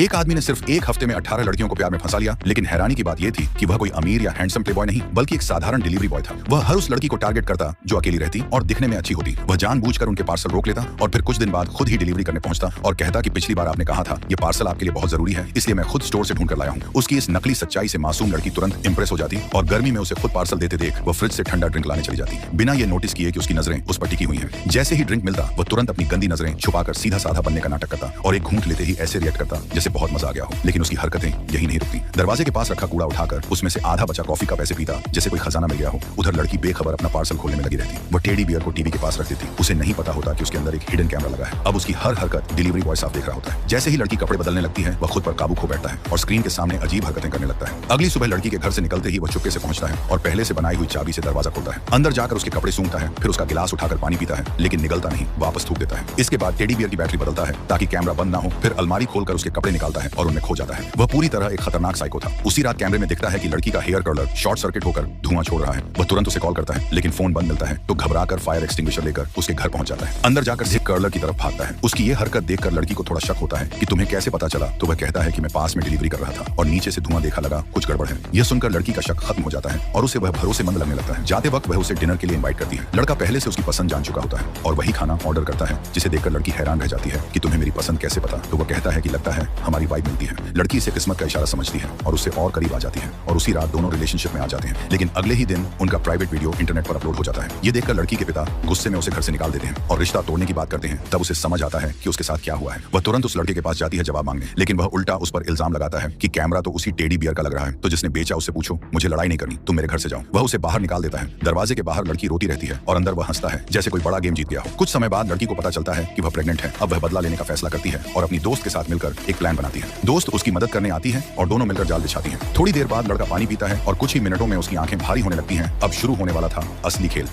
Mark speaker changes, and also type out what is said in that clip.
Speaker 1: एक आदमी ने सिर्फ एक हफ्ते में 18 लड़कियों को प्यार में फंसा लिया, लेकिन हैरानी की बात यह थी कि वह कोई अमीर या हैंडसम प्लेबॉय नहीं, बल्कि एक साधारण डिलीवरी बॉय था। वह हर उस लड़की को टारगेट करता जो अकेली रहती और दिखने में अच्छी होती। वह जानबूझकर उनके पार्सल रोक लेता और फिर कुछ दिन बाद खुद ही डिलीवरी करने पहुंचता और कहता कि पिछली बार आपने कहा था ये पार्सल आपके लिए बहुत जरूरी है, इसलिए मैं खुद स्टोर से ढूंढ कर लाया हूँ। उसकी इस नकली सच्चाई से मासूम लड़की तुरंत इंप्रेस हो जाती और गर्मी में उसे खुद पार्सल देते देख वो फ्रिज से ठंडा ड्रिंक लाने चली जाती, बिना ये नोटिस किए कि उसकी नजरें उस पर टिकी हुई हैं। जैसे ही ड्रिंक मिलता वो तुरंत अपनी गंदी नजरें छुपाकर सीधा साधा बनने का नाटक करता और एक घूंट लेते ही ऐसे रिएक्ट करता जैसे बहुत मजा आ गया हो। लेकिन उसकी हरकतें यही नहीं रुकती। दरवाजे के पास रखा कूड़ा उठाकर उसमें से आधा बचा कॉफी कप ऐसे पीता जैसे कोई खजाना मिल गया हो। उधर लड़की बेखबर अपना पार्सल खोलने में लगी रहती। वह टेडी बियर को टीवी के पास रखती थी। उसे नहीं पता होता कि उसके अंदर एक हिडन कैमरा लगा है। अब उसकी हर हरकत डिलीवरी बॉय साफ देख रहा होता है। जैसे ही लड़की कपड़े बदलने लगती है वह खुद पर काबू खो बैठता है और स्क्रीन के सामने अजीब हरकतें करने लगता है। अगली सुबह लड़की के घर से निकलते ही वह चुपके से पहुंचता है और पहले से बनाई हुई चाबी से दरवाजा खोलता है। अंदर जाकर उसके कपड़े सूंघता है, फिर उसका गिलास उठाकर पानी पीता है, लेकिन निगलता नहीं, वापस थूक देता है। इसके बाद टेडी बियर की बैटरी बदलता है ताकि कैमरा बंद ना हो, फिर अलमारी खोलकर उसके कपड़े निकालता है और उनमें खो जाता है। वह पूरी तरह एक खतरनाक साइको था। उसी रात कैमरे में दिखता है कि लड़की का हेयर कर्लर शॉर्ट सर्किट होकर धुआं छोड़ रहा है। वह तुरंत उसे कॉल करता है, लेकिन फोन बंद मिलता है तो घबराकर फायर एक्सटिंग्विशर लेकर उसके घर पहुंच जाता है। अंदर जाकर सिर्फ कर्लर की तरफ भागता है। उसकी ये हरकत देखकर लड़की को थोड़ा शक होता है कि तुम्हें कैसे पता चला, तो वह कहता है कि मैं पास में डिलीवरी कर रहा था और नीचे से धुआं देखा लगा, कुछ गड़बड़ है। यह सुनकर लड़की का शक खत्म हो जाता है और उसे वह भरोसेमंद लगने लगता है। जाते वक्त वह उसे डिनर के लिए इनवाइट करती है। लड़का पहले से उसकी पसंद जान चुका होता है और वही खाना ऑर्डर करता है, जिसे देखकर लड़की हैरान रह जाती है कि तुम्हें मेरी पसंद कैसे पता। तो वह कहता है कि लगता है हमारी वाइब मिलती है। लड़की इसे किस्मत का इशारा समझती है और उससे और करीब आ जाती है और उसी रात दोनों रिलेशनशिप में आ जाते हैं। लेकिन अगले ही दिन उनका प्राइवेट वीडियो इंटरनेट पर अपलोड हो जाता है। ये देखकर लड़की के पिता गुस्से में उसे घर से निकाल देते हैं और रिश्ता तोड़ने की बात करते हैं। तब उसे समझ आता है कि उसके साथ क्या हुआ है। वह तुरंत उस लड़के के पास जाती है जवाब मांगने, लेकिन वह उल्टा उस पर इल्जाम लगाता है कि कैमरा तो उसी टेडी बियर का लग रहा है, तो जिसने बेचा उससे पूछो, मुझे लड़ाई नहीं करनी, तुम मेरे घर से जाओ। वह उसे बाहर निकाल देता है। दरवाजे के बाहर लड़की रोती रहती है और अंदर वह हंसता है जैसे कोई बड़ा गेम जीत गया हो। कुछ समय बाद लड़की को पता चलता है कि वह प्रेग्नेंट है। अब वह बदला लेने का फैसला करती है और अपनी दोस्त के साथ मिलकर एक प्लान बनाती है। दोस्त उसकी मदद करने आती है और दोनों मिलकर जाल बिछाती हैं। थोड़ी देर बाद लड़का पानी पीता है और कुछ ही मिनटों में उसकी आंखें भारी होने लगती हैं। अब शुरू होने वाला था असली खेल।